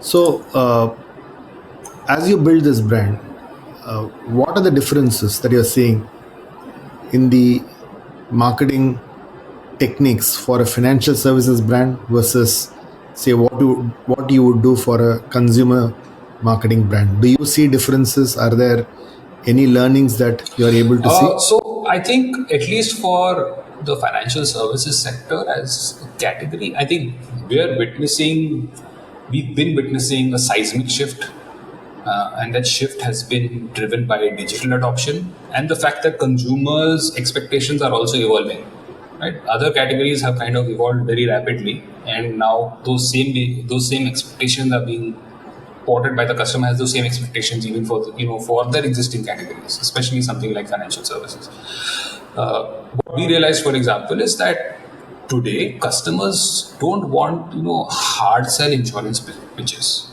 So, as you build this brand, what are the differences that you're seeing in the marketing techniques for a financial services brand versus, say, what you would do for a consumer marketing brand? Do you see differences? Are there any learnings that you're able to see? So I think at least for the financial services sector as a category, I think we've been witnessing a seismic shift, and that shift has been driven by digital adoption and the fact that consumers' expectations are also evolving. Right, other categories have kind of evolved very rapidly, and now those same expectations are being ported by the customer, has those same expectations even for their existing categories, especially something like financial services. What we realized, for example, is that today customers don't want hard sell insurance pitches.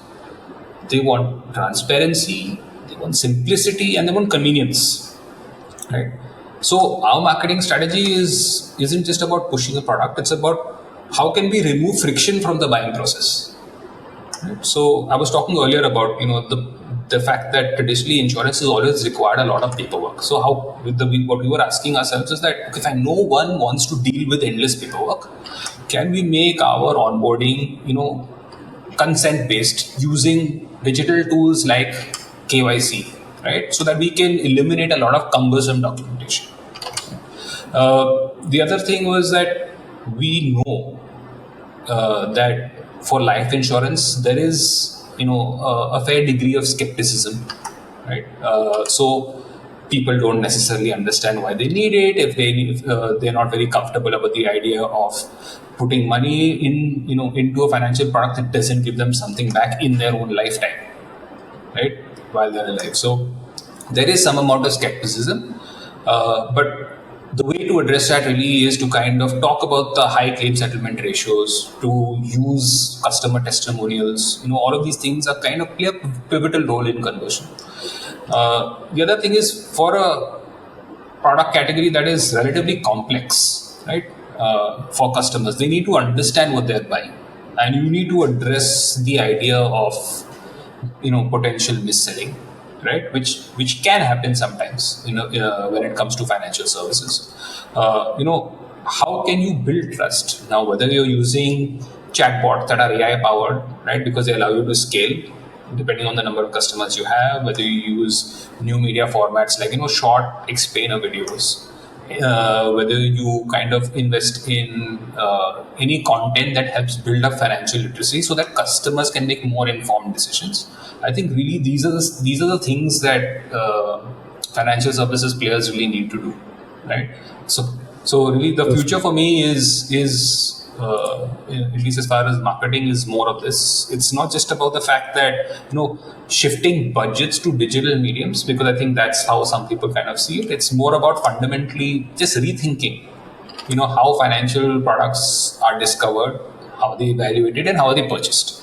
They want transparency, they want simplicity, and they want convenience. Right. So our marketing strategy isn't just about pushing a product; it's about how can we remove friction from the buying process. Right? So I was talking earlier about the fact that traditionally insurance has always required a lot of paperwork. So how what we were asking ourselves is that if no one wants to deal with endless paperwork, can we make our onboarding consent based using digital tools like KYC, right? So that we can eliminate a lot of cumbersome documentation. The other thing was that we know that for life insurance there is a fair degree of skepticism, right? So people don't necessarily understand why they need it, if they're not very comfortable about the idea of putting money into a financial product that doesn't give them something back in their own lifetime, right, while they're alive. So there is some amount of skepticism, but the way to address that really is to kind of talk about the high claim settlement ratios, to use customer testimonials. All of these things are kind of play a pivotal role in conversion. The other thing is, for a product category that is relatively complex, right, for customers, they need to understand what they're buying, and you need to address the idea of potential mis-selling, right, which can happen sometimes when it comes to financial services. How can you build trust now, whether you're using chatbots that are AI powered, right, because they allow you to scale depending on the number of customers you have, whether you use new media formats like short explainer videos, whether you kind of invest in any content that helps build up financial literacy so that customers can make more informed decisions. I think really these are the things that financial services players really need to do, right? So really the future for me is at least as far as marketing is more of this. It's not just about the fact that shifting budgets to digital mediums, because I think that's how some people kind of see it. It's more about fundamentally just rethinking how financial products are discovered, how they evaluated, and how are they purchased.